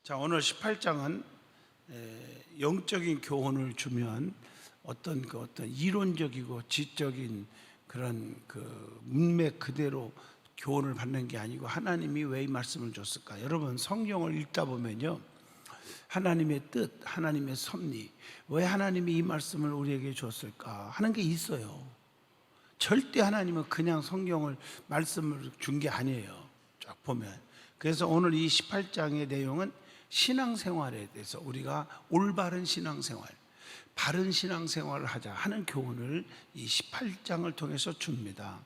자, 오늘 18장은 영적인 교훈을 주면 어떤 이론적이고 지적인 그런 문맥 그대로 교훈을 받는 게 아니고 하나님이 왜 이 말씀을 줬을까? 여러분 성경을 읽다 보면요, 하나님의 뜻, 하나님의 섭리, 왜 하나님이 이 말씀을 우리에게 줬을까 하는 게 있어요. 절대 하나님은 그냥 성경을 말씀을 준 게 아니에요. 쫙 보면. 그래서 오늘 이 18장의 내용은 신앙생활에 대해서 우리가 올바른 신앙생활, 바른 신앙생활을 하자 하는 교훈을 이 18장을 통해서 줍니다.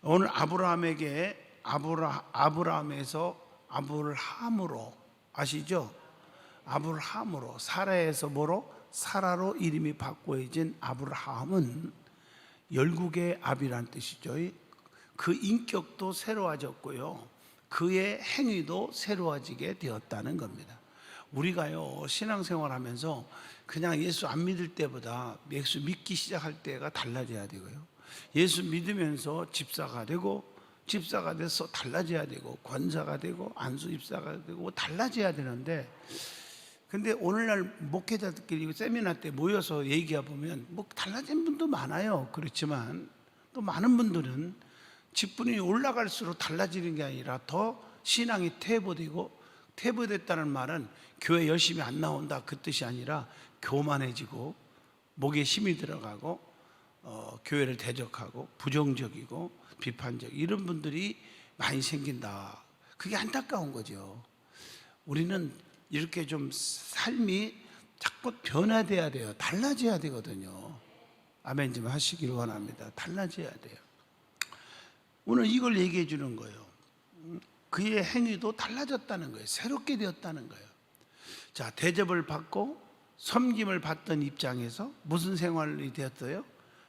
오늘 아브라함에게 아브라함에서 아브라함으로, 아시죠? 아브라함으로, 사라에서 뭐로? 사라로 이름이 바꿔진 아브라함은 열국의 아비란 뜻이죠. 그 인격도 새로워졌고요, 그의 행위도 새로워지게 되었다는 겁니다. 우리가요, 신앙생활 하면서 그냥 예수 안 믿을 때보다 예수 믿기 시작할 때가 달라져야 되고요, 예수 믿으면서 집사가 되고, 집사가 돼서 달라져야 되고, 권사가 되고, 안수 집사가 되고 달라져야 되는데, 근데 오늘날 목회자들끼리 세미나 때 모여서 얘기해 보면 뭐 달라진 분도 많아요. 그렇지만 또 많은 분들은 직분이 올라갈수록 달라지는 게 아니라 더 신앙이 퇴보되고, 퇴보됐다는 말은 교회 열심히 안 나온다 그 뜻이 아니라 교만해지고 목에 힘이 들어가고 교회를 대적하고 부정적이고 비판적, 이런 분들이 많이 생긴다. 그게 안타까운 거죠. 우리는 이렇게 좀 삶이 자꾸 변화돼야 돼요. 달라져야 되거든요. 아멘 좀 하시길 원합니다. 달라져야 돼요. 오늘 이걸 얘기해 주는 거예요. 그의 행위도 달라졌다는 거예요. 새롭게 되었다는 거예요. 자, 대접을 받고 섬김을 받던 입장에서 무슨 생활이 되었어요?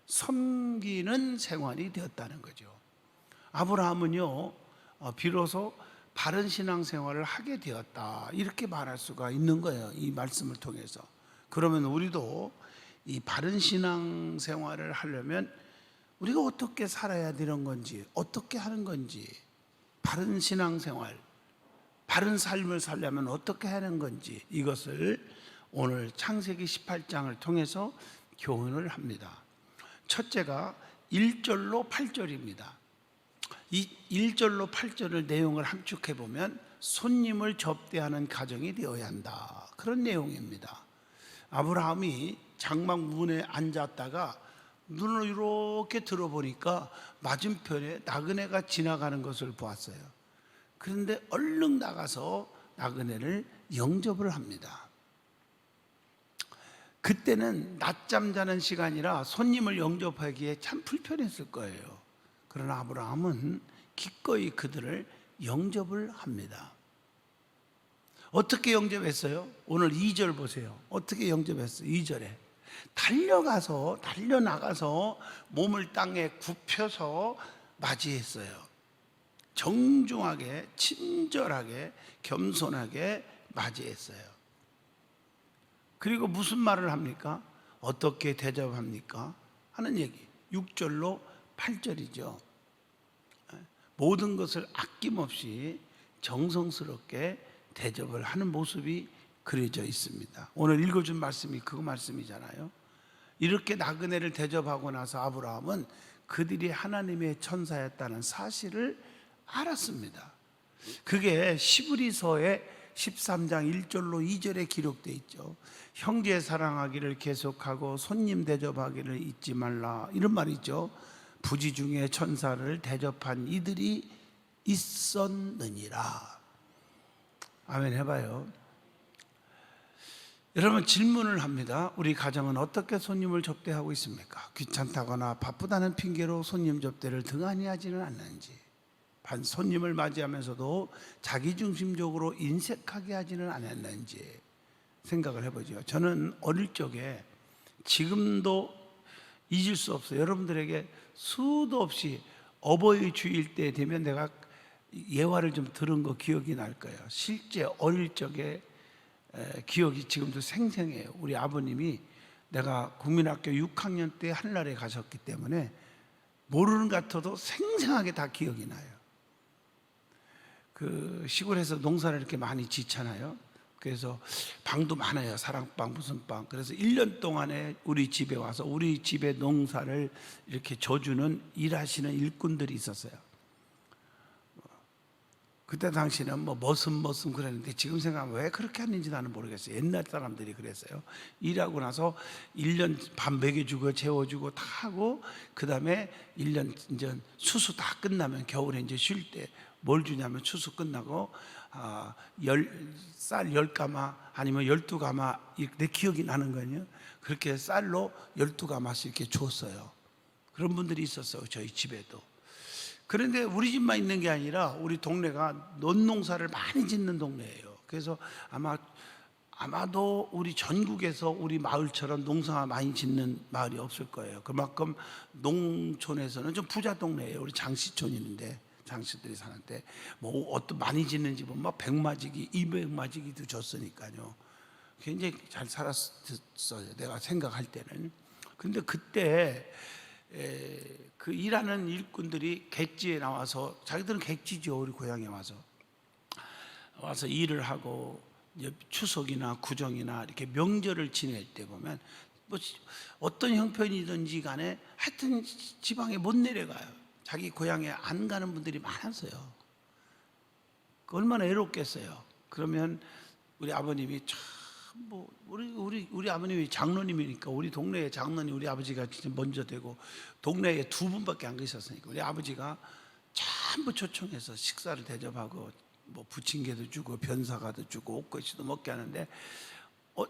섬기는 생활이 되었다는 거죠. 아브라함은요, 비로소 바른 신앙생활을 하게 되었다, 이렇게 말할 수가 있는 거예요, 이 말씀을 통해서. 그러면 우리도 이 바른 신앙생활을 하려면 우리가 어떻게 살아야 되는 건지, 어떻게 하는 건지, 바른 신앙생활, 바른 삶을 살려면 어떻게 하는 건지, 이것을 오늘 창세기 18장을 통해서 교훈을 합니다. 첫째가 1절로 8절입니다. 이 1절로 8절을 내용을 함축해 보면 손님을 접대하는 가정이 되어야 한다, 그런 내용입니다. 아브라함이 장막 문에 앉았다가 눈을 이렇게 들어보니까 맞은편에 나그네가 지나가는 것을 보았어요. 그런데 얼른 나가서 나그네를 영접을 합니다. 그때는 낮잠 자는 시간이라 손님을 영접하기에 참 불편했을 거예요. 그러나 아브라함은 기꺼이 그들을 영접을 합니다. 어떻게 영접했어요? 오늘 2절 보세요. 어떻게 영접했어요? 2절에 달려나가서 몸을 땅에 굽혀서 맞이했어요. 정중하게, 친절하게, 겸손하게 맞이했어요. 그리고 무슨 말을 합니까? 어떻게 대접합니까? 하는 얘기. 6절로 8절이죠. 모든 것을 아낌없이 정성스럽게 대접을 하는 모습이 그려져 있습니다. 오늘 읽어준 말씀이 그 말씀이잖아요. 이렇게 나그네를 대접하고 나서 아브라함은 그들이 하나님의 천사였다는 사실을 알았습니다. 그게 시브리서의 13장 1절로 2절에 기록되어 있죠. 형제 사랑하기를 계속하고 손님 대접하기를 잊지 말라, 이런 말이죠. 부지 중에 천사를 대접한 이들이 있었느니라. 아멘 해봐요. 여러분, 질문을 합니다. 우리 가정은 어떻게 손님을 접대하고 있습니까? 귀찮다거나 바쁘다는 핑계로 손님 접대를 등한히 하지는 않는지, 손님을 맞이하면서도 자기중심적으로 인색하게 하지는 않았는지 생각을 해보죠. 저는 어릴 적에, 지금도 잊을 수 없어요, 여러분들에게 수도 없이 어버이 주일 때 되면 내가 예화를 좀 들은 거 기억이 날 거예요. 실제 어릴 적에 기억이 지금도 생생해요. 우리 아버님이, 내가 국민학교 6학년 때 한날에 가셨기 때문에 모르는 것 같아도 생생하게 다 기억이 나요. 그 시골에서 농사를 이렇게 많이 짓잖아요. 그래서 방도 많아요. 사랑방 무슨 방. 그래서 1년 동안에 우리 집에 와서 우리 집의 농사를 이렇게 져주는 일하시는 일꾼들이 있었어요. 그때 당시는 뭐 머슴 그랬는데 지금 생각하면 왜 그렇게 했는지 나는 모르겠어요. 옛날 사람들이 그랬어요. 일하고 나서 1년 밥 먹여주고 재워주고 다 하고 그 다음에 1년 이제 수수 다 끝나면 겨울에 이제 쉴 때 뭘 주냐면 추수 끝나고 쌀 10가마 아니면 12가마 내 기억이 나는 거예요. 그렇게 쌀로 12가마씩 이렇게 줬어요. 그런 분들이 있었어요. 저희 집에도. 그런데 우리 집만 있는 게 아니라 우리 동네가 논농사를 많이 짓는 동네예요. 그래서 아마도 우리 전국에서 우리 마을처럼 농사 많이 짓는 마을이 없을 거예요. 그만큼 농촌에서는 좀 부자 동네예요. 우리 장시촌이 있는데 장시들이 사는데 뭐 어떤 많이 짓는 집은 뭐 100마지기, 200마지기도 줬으니까요. 굉장히 잘 살았어요. 내가 생각할 때는. 근데 그때 그 일하는 일꾼들이 객지에 나와서 자기들은 객지죠. 우리 고향에 와서 일을 하고 추석이나 구정이나 이렇게 명절을 지낼 때 보면 뭐 어떤 형편이든지 간에 하여튼 지방에 못 내려가요. 자기 고향에 안 가는 분들이 많았어요. 얼마나 외롭겠어요. 그러면 우리 아버님이 참 뭐 우리 아버님이 장로님이니까 우리 동네에 장로님 우리 아버지가 진짜 먼저 되고 동네에 2분밖에 안 계셨으니까 우리 아버지가 전부 초청해서 식사를 대접하고 뭐 부침개도 주고 변사과도 주고 옷것이도 먹게 하는데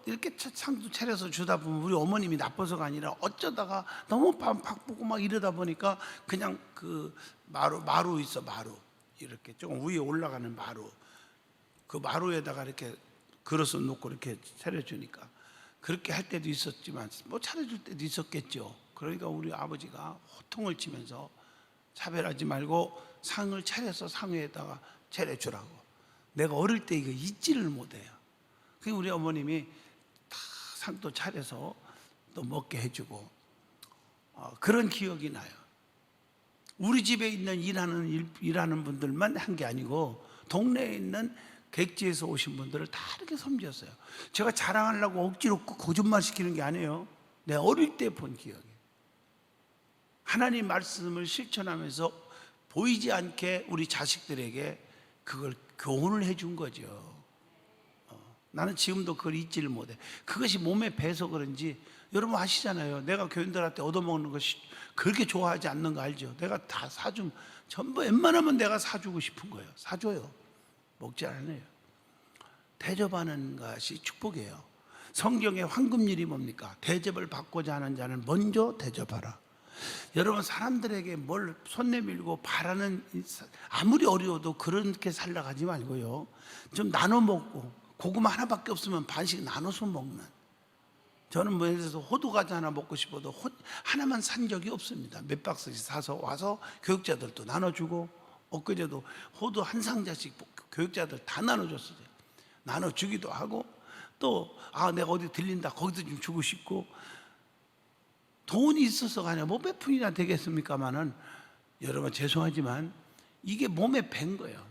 이렇게 상도 차려서 주다 보면 우리 어머님이 나빠서가 아니라 어쩌다가 너무 바쁘고 막 이러다 보니까 그냥 그 마루 있어 마루 이렇게 조금 위에 올라가는 마루 그 마루에다가 이렇게 그릇을 놓고 이렇게 차려주니까 그렇게 할 때도 있었지만 뭐 차려줄 때도 있었겠죠. 그러니까 우리 아버지가 호통을 치면서 차별하지 말고 상을 차려서 상 위에다가 차려주라고. 내가 어릴 때 이거 잊지를 못해요. 그러니까 우리 어머님이 다 상도 차려서 또 먹게 해주고 그런 기억이 나요. 우리 집에 있는 일하는 분들만 한 게 아니고 동네에 있는 객지에서 오신 분들을 다 이렇게 섬겼어요. 제가 자랑하려고 억지로 거짓말 시키는 게 아니에요. 내 어릴 때 본 기억이에요. 하나님 말씀을 실천하면서 보이지 않게 우리 자식들에게 그걸 교훈을 해준 거죠. 나는 지금도 그걸 잊지를 못해. 그것이 몸에 배서 그런지 여러분 아시잖아요. 내가 교인들한테 얻어먹는 것이 그렇게 좋아하지 않는 거 알죠? 내가 다 사주면 전부 웬만하면 내가 사주고 싶은 거예요. 사줘요. 먹지 않아요. 대접하는 것이 축복이에요. 성경의 황금률이 뭡니까? 대접을 받고자 하는 자는 먼저 대접하라. 여러분 사람들에게 뭘 손 내밀고 바라는 아무리 어려워도 그렇게 살아가지 말고요. 좀 나눠 먹고 고구마 하나밖에 없으면 반씩 나눠서 먹는. 저는 뭐 예를 들어서 호두 과자 하나 먹고 싶어도 하나만 산 적이 없습니다. 몇 박스씩 사서 와서 교육자들도 나눠주고 엊그제도 호두 한 상자씩 교육자들 다 나눠줬어요. 나눠주기도 하고 또 내가 어디 들린다 거기도 좀 주고 싶고 돈이 있어서가 아니라 뭐 몇 푼이나 되겠습니까마는 여러분 죄송하지만 이게 몸에 밴 거예요.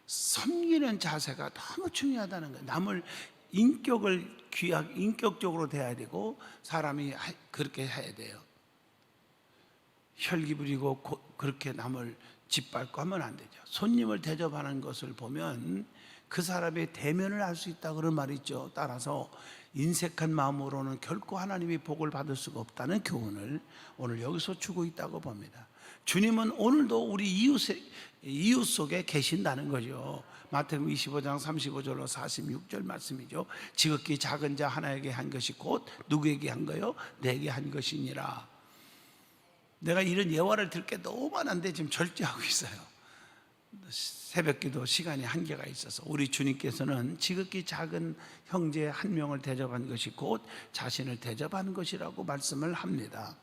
섬기는 자세가 너무 중요하다는 거예요. 남을 인격적으로 대해야 되고 사람이 그렇게 해야 돼요. 혈기 부리고 그렇게 남을 짓밟고 하면 안 되죠. 손님을 대접하는 것을 보면 그 사람의 대면을 알 수 있다 그런 말이 있죠. 따라서 인색한 마음으로는 결코 하나님이 복을 받을 수가 없다는 교훈을 오늘 여기서 주고 있다고 봅니다. 주님은 오늘도 우리 이웃 속에 계신다는 거죠. 마태복음 25장 35절로 46절 말씀이죠. 지극히 작은 자 하나에게 한 것이 곧 누구에게 한 거요? 내게 한 것이니라. 내가 이런 예화를 들 게 너무 많은데 지금 절제하고 있어요. 새벽기도 시간이 한계가 있어서 우리 주님께서는 지극히 작은 형제 한 명을 대접한 것이 곧 자신을 대접하는 것이라고 말씀을 합니다.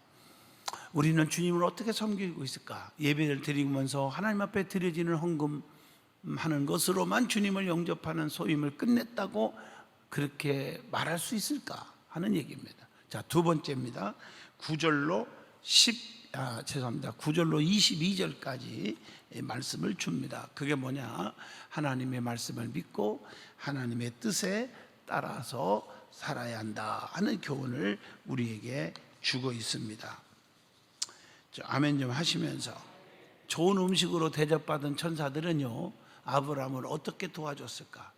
우리는 주님을 어떻게 섬기고 있을까? 예배를 드리면서 하나님 앞에 드려지는 헌금하는 것으로만 주님을 영접하는 소임을 끝냈다고 그렇게 말할 수 있을까 하는 얘기입니다. 자, 두 번째입니다. 9절로 죄송합니다. 9절로 22절까지 말씀을 줍니다. 그게 뭐냐? 하나님의 말씀을 믿고 하나님의 뜻에 따라서 살아야 한다 하는 교훈을 우리에게 주고 있습니다. 아멘 좀 하시면서, 좋은 음식으로 대접받은 천사들은요, 아브라함을 어떻게 도와줬을까?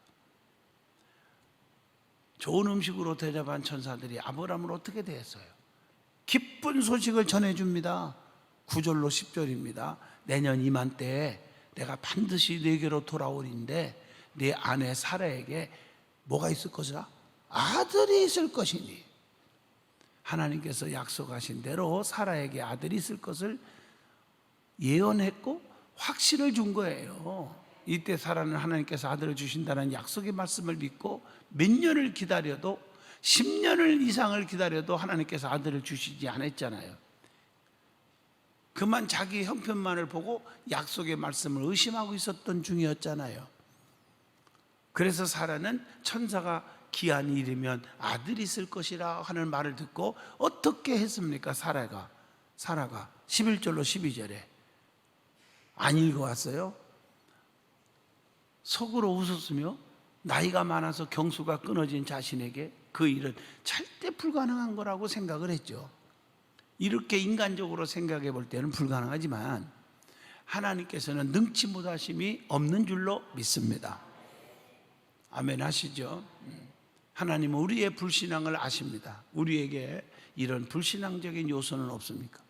좋은 음식으로 대접한 천사들이 아브라함을 어떻게 대했어요? 기쁜 소식을 전해줍니다. 9절로 10절입니다. 내년 이맘때에 내가 반드시 네게로 돌아오리인데 네 아내 사라에게 뭐가 있을 것이라? 아들이 있을 것이니. 하나님께서 약속하신 대로 사라에게 아들이 있을 것을 예언했고 확신을 준 거예요. 이때 사라는 하나님께서 아들을 주신다는 약속의 말씀을 믿고 몇 년을 기다려도, 10년을 이상을 기다려도 하나님께서 아들을 주시지 않았잖아요. 그만 자기 형편만을 보고 약속의 말씀을 의심하고 있었던 중이었잖아요. 그래서 사라는 천사가 기한이 이르면 아들이 있을 것이라 하는 말을 듣고 어떻게 했습니까? 사라가 11절로 12절에 안 읽어왔어요? 속으로 웃었으며 나이가 많아서 경수가 끊어진 자신에게 그 일은 절대 불가능한 거라고 생각을 했죠. 이렇게 인간적으로 생각해 볼 때는 불가능하지만 하나님께서는 능치 못하심이 없는 줄로 믿습니다. 아멘 하시죠? 하나님은 우리의 불신앙을 아십니다. 우리에게 이런 불신앙적인 요소는 없습니까?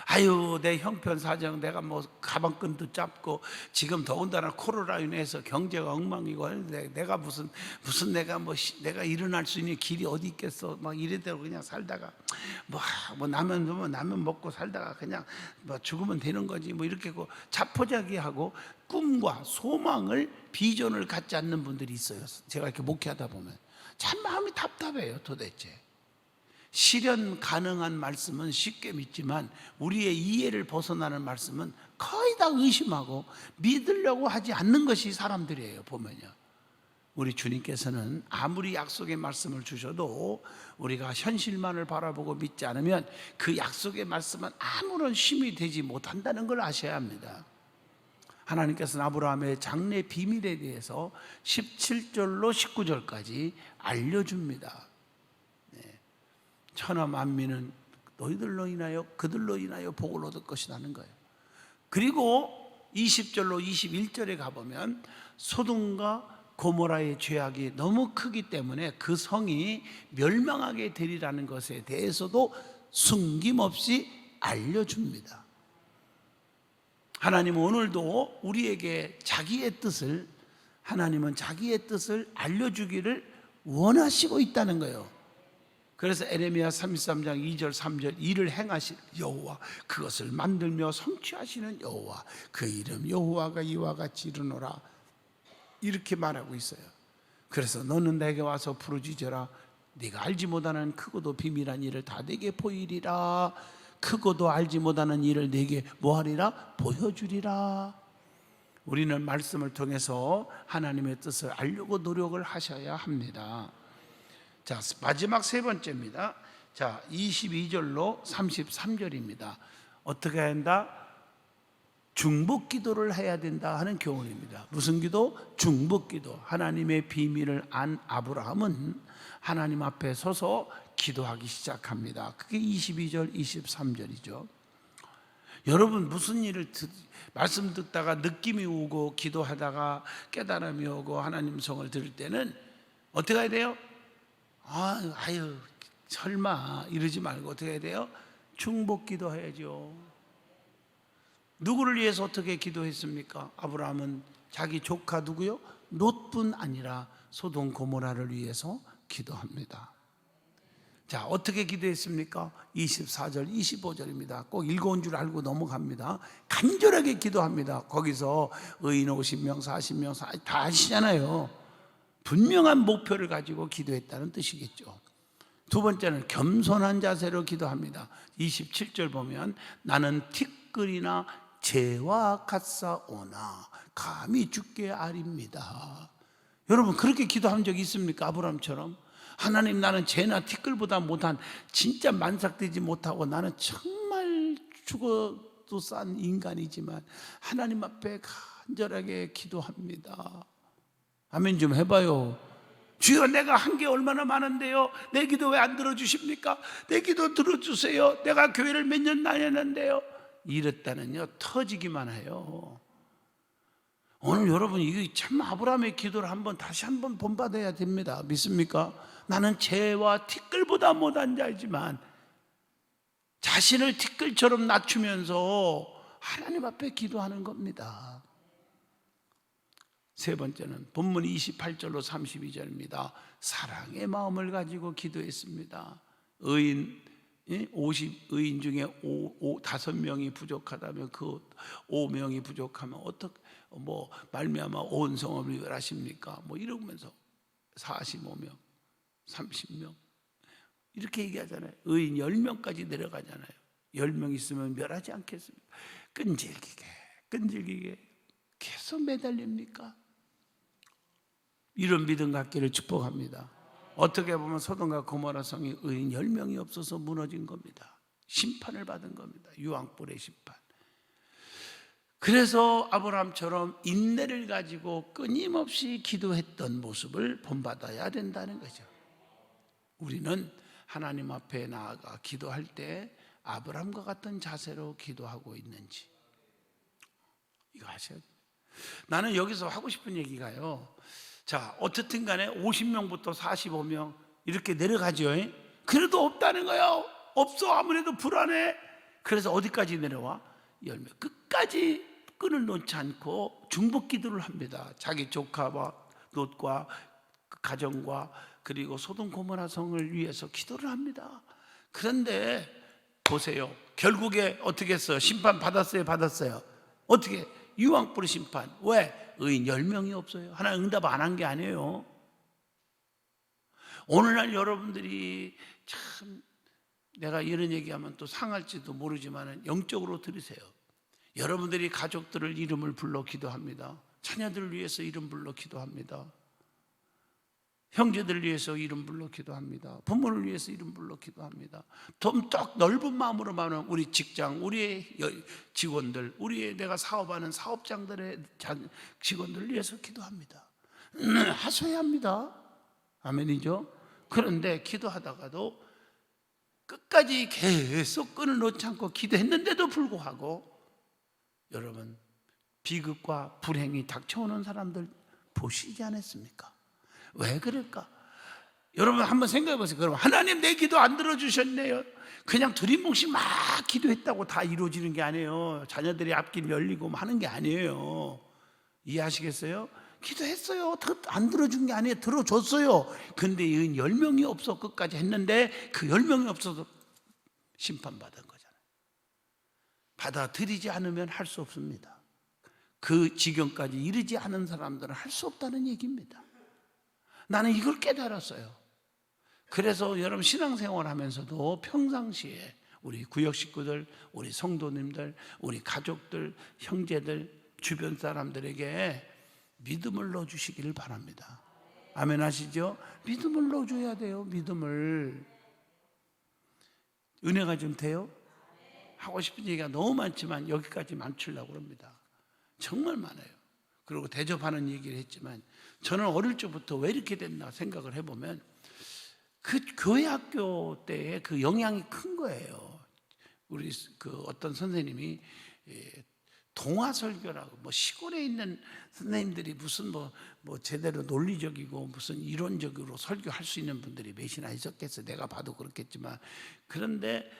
아유, 내 형편 사정, 내가 뭐 가방끈도 짧고 지금 더군다나 코로나로 인해서 경제가 엉망이고 하는데 내가 무슨 내가 일어날 수 있는 길이 어디 있겠어? 막 이래대로 그냥 살다가 뭐 라면 먹고 살다가 그냥 뭐 죽으면 되는 거지 뭐 이렇게 자포자기하고 꿈과 소망을, 비전을 갖지 않는 분들이 있어요. 제가 이렇게 목회하다 보면 참 마음이 답답해요. 도대체 실현 가능한 말씀은 쉽게 믿지만 우리의 이해를 벗어나는 말씀은 거의 다 의심하고 믿으려고 하지 않는 것이 사람들이에요. 보면요, 우리 주님께서는 아무리 약속의 말씀을 주셔도 우리가 현실만을 바라보고 믿지 않으면 그 약속의 말씀은 아무런 힘이 되지 못한다는 걸 아셔야 합니다. 하나님께서는 아브라함의 장래 비밀에 대해서 17절로 19절까지 알려줍니다. 천하 만민은 너희들로 인하여 그들로 인하여 복을 얻을 것이라는 거예요. 그리고 20절로 21절에 가보면 소돔과 고모라의 죄악이 너무 크기 때문에 그 성이 멸망하게 되리라는 것에 대해서도 숨김없이 알려줍니다. 하나님은 오늘도 우리에게 하나님은 자기의 뜻을 알려주기를 원하시고 있다는 거예요. 그래서 에레미야 33장 2절 3절 이를 행하실 여호와, 그것을 만들며 성취하시는 여호와, 그 이름 여호와가 이와 같이 이르노라, 이렇게 말하고 있어요. 그래서 너는 내게 와서 부르짖어라. 네가 알지 못하는 크고도 비밀한 일을 다 내게 보이리라. 크고도 알지 못하는 일을 내게 뭐하리라? 보여주리라. 우리는 말씀을 통해서 하나님의 뜻을 알려고 노력을 하셔야 합니다. 자, 마지막 세 번째입니다. 자, 22절로 33절입니다. 어떻게 한다? 중보 기도를 해야 된다 하는 교훈입니다. 무슨 기도? 중보 기도. 하나님의 비밀을 안 아브라함은 하나님 앞에 서서 기도하기 시작합니다. 그게 22절, 23절이죠. 여러분, 무슨 일을 말씀 듣다가 느낌이 오고 기도하다가 깨달음이 오고 하나님 성을 들을 때는 어떻게 해야 돼요? 아유 설마 이러지 말고 어떻게 해야 돼요? 중보 기도해야죠. 누구를 위해서 어떻게 기도했습니까? 아브라함은 자기 조카 누구요? 롯뿐 아니라 소돔 고모라를 위해서 기도합니다. 자, 어떻게 기도했습니까? 24절 25절입니다. 꼭 읽어온 줄 알고 넘어갑니다. 간절하게 기도합니다. 거기서 의인 50명 40명 다 아시잖아요. 분명한 목표를 가지고 기도했다는 뜻이겠죠. 두 번째는 겸손한 자세로 기도합니다. 27절 보면 나는 티끌이나 재와 같사오나 감히 주께 아립니다. 여러분, 그렇게 기도한 적 있습니까? 아브라함처럼 하나님, 나는 재나 티끌보다 못한, 진짜 만삭되지 못하고 나는 정말 죽어도 싼 인간이지만 하나님 앞에 간절하게 기도합니다. 아멘 좀 해봐요. 주여, 내가 한 게 얼마나 많은데요, 내 기도 왜 안 들어주십니까? 내 기도 들어주세요. 내가 교회를 몇 년 다녔는데요. 이랬다는요 터지기만 해요. 오늘 여러분, 이게 참 아브라함의 기도를 다시 한번 본받아야 됩니다. 믿습니까? 나는 재와 티끌보다 못한 자이지만 자신을 티끌처럼 낮추면서 하나님 앞에 기도하는 겁니다. 세 번째는 본문 28절로 32절입니다. 사랑의 마음을 가지고 기도했습니다. 의인 50의인 중에 5명이 부족하다면 그 5명이 부족하면 어떻게 말미암아 온 성읍을 멸하십니까? 이러면서 45명, 30명 이렇게 얘기하잖아요. 의인 10명까지 내려가잖아요. 10명 있으면 멸하지 않겠습니까? 끈질기게 계속 매달립니까? 이런 믿음 갖기를 축복합니다. 어떻게 보면 소돔과 고모라 성이 의인 10명이 없어서 무너진 겁니다. 심판을 받은 겁니다. 유황불의 심판. 그래서 아브라함처럼 인내를 가지고 끊임없이 기도했던 모습을 본받아야 된다는 거죠. 우리는 하나님 앞에 나아가 기도할 때 아브라함과 같은 자세로 기도하고 있는지 이거 하셔야 돼요. 나는 여기서 하고 싶은 얘기가요, 자, 어쨌든 간에 50명부터 45명 이렇게 내려가죠. 그래도 없다는 거예요. 없어. 아무래도 불안해. 그래서 어디까지 내려와? 10명. 끝까지 끈을 놓지 않고 중복 기도를 합니다. 자기 조카와 롯과 그 가정과 그리고 소돔 고모라 성을 위해서 기도를 합니다. 그런데 보세요, 결국에 어떻게 했어요? 심판 받았어요? 어떻게? 유황불의 심판. 왜? 의인 10명이 없어요. 하나님 응답 안 한 게 아니에요. 오늘날 여러분들이 참, 내가 이런 얘기하면 또 상할지도 모르지만 영적으로 들으세요. 여러분들이 가족들을 이름을 불러 기도합니다. 자녀들을 위해서 이름 불러 기도합니다. 형제들을 위해서 이름 불러 기도합니다. 부모를 위해서 이름 불러 기도합니다. 좀 더 넓은 마음으로 말하면 우리 직장, 우리의 직원들, 우리의 내가 사업하는 사업장들의 직원들을 위해서 기도합니다. 하셔야 합니다. 아멘이죠? 그런데 기도하다가도 끝까지 계속 끈을 놓지 않고 기도했는데도 불구하고 여러분, 비극과 불행이 닥쳐오는 사람들 보시지 않았습니까? 왜 그럴까? 여러분 한번 생각해 보세요. 그럼 하나님 내 기도 안 들어주셨네요. 그냥 두리뭉실 막 기도했다고 다 이루어지는 게 아니에요. 자녀들이 앞길 열리고 하는 게 아니에요. 이해하시겠어요? 기도했어요. 안 들어준 게 아니에요. 들어줬어요. 근데 10명이 없어 끝까지 했는데 그 10명이 없어서 심판받은 거잖아요. 받아들이지 않으면 할 수 없습니다. 그 지경까지 이르지 않은 사람들은 할 수 없다는 얘기입니다. 나는 이걸 깨달았어요. 그래서 여러분 신앙생활 하면서도 평상시에 우리 구역 식구들, 우리 성도님들, 우리 가족들, 형제들, 주변 사람들에게 믿음을 넣어주시기를 바랍니다. 아멘 하시죠? 믿음을 넣어줘야 돼요. 믿음을. 은혜가 좀 돼요? 하고 싶은 얘기가 너무 많지만 여기까지 맞추려고 합니다. 정말 많아요. 그리고 대접하는 얘기를 했지만 저는 어릴 적부터 왜 이렇게 됐나 생각을 해보면 그 교회 학교 때의 그 영향이 큰 거예요. 우리 그 어떤 선생님이 동화 설교라고 시골에 있는 선생님들이 무슨 제대로 논리적이고 무슨 이론적으로 설교할 수 있는 분들이 몇이나 있었겠어요. 내가 봐도 그렇겠지만 그런데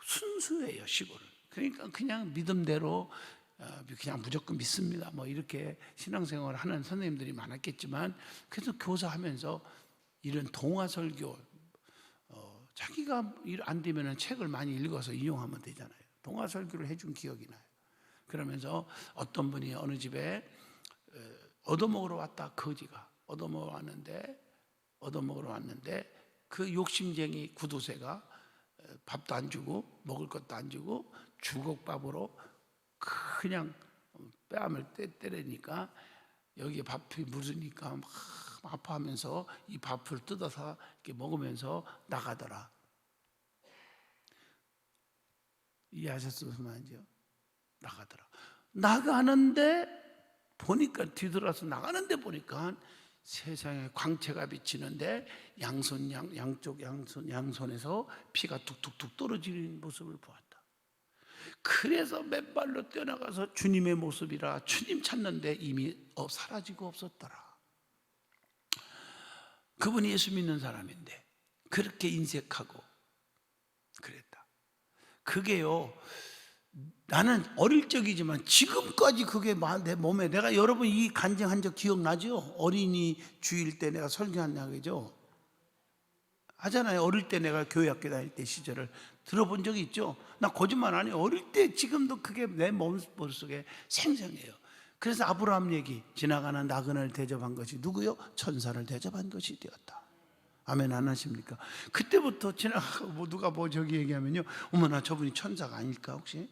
순수해요 시골은. 그러니까 그냥 믿음대로 그냥 무조건 믿습니다. 이렇게 신앙생활을 하는 선생님들이 많았겠지만 그래서 교사하면서 이런 동화 설교 자기가 일 안 되면 책을 많이 읽어서 인용하면 되잖아요. 동화 설교를 해준 기억이 나요. 그러면서 어떤 분이 어느 집에 얻어먹으러 왔다. 거지가 얻어먹으러 왔는데 그 욕심쟁이 구두쇠가 밥도 안 주고 먹을 것도 안 주고 주걱밥으로 그냥 뺨을 때리니까 여기에 밥이 묻으니까 막 아파하면서 이 밥을 뜯어서 이렇게 먹으면서 나가더라. 이해하셨으면 말이죠. 나가더라. 나가는데 보니까 뒤돌아서 나가는데 보니까 세상에 광채가 비치는데 양손에서 피가 툭툭툭 떨어지는 모습을 보았다. 그래서 맨발로 뛰어나가서 주님의 모습이라 주님 찾는데 이미 사라지고 없었더라. 그분이 예수 믿는 사람인데 그렇게 인색하고 그랬다. 그게요, 나는 어릴 적이지만 지금까지 그게 내 몸에, 내가 여러분 이 간증한 적 기억나죠? 어린이 주일 때 내가 설교한 이야기죠. 하잖아요. 어릴 때 내가 교회학교 다닐 때 시절을 들어본 적이 있죠. 나 거짓말 안 해요. 어릴 때 지금도 그게 내 머릿속에 생생해요. 그래서 아브라함 얘기, 지나가는 나그네를 대접한 것이 누구요? 천사를 대접한 것이 되었다. 아멘 안 하십니까? 그때부터 지나가고 누가 저기 얘기하면요, 어머나 저분이 천사가 아닐까, 혹시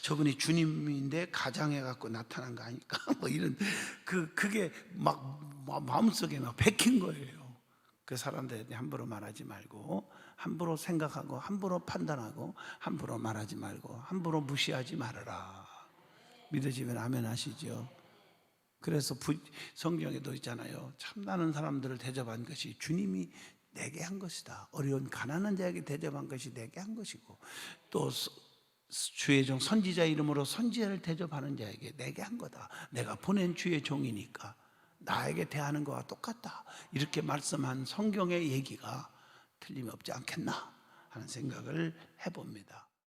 저분이 주님인데 가장해 갖고 나타난 거 아닐까, 뭐 이런 그게 막 마음속에 막 박힌 거예요. 그 사람들한테 함부로 말하지 말고, 함부로 생각하고, 함부로 판단하고, 함부로 말하지 말고, 함부로 무시하지 말아라. 믿으시면 아멘 하시죠. 그래서 성경에도 있잖아요. 참나는 사람들을 대접한 것이 주님이 내게 한 것이다. 어려운 가난한 자에게 대접한 것이 내게 한 것이고, 또 주의 종 선지자 이름으로 선지자를 대접하는 자에게 내게 한 거다. 내가 보낸 주의 종이니까 나에게 대하는 것과 똑같다. 이렇게 말씀한 성경의 얘기가 틀림없지 않겠나 하는 생각을 해봅니다.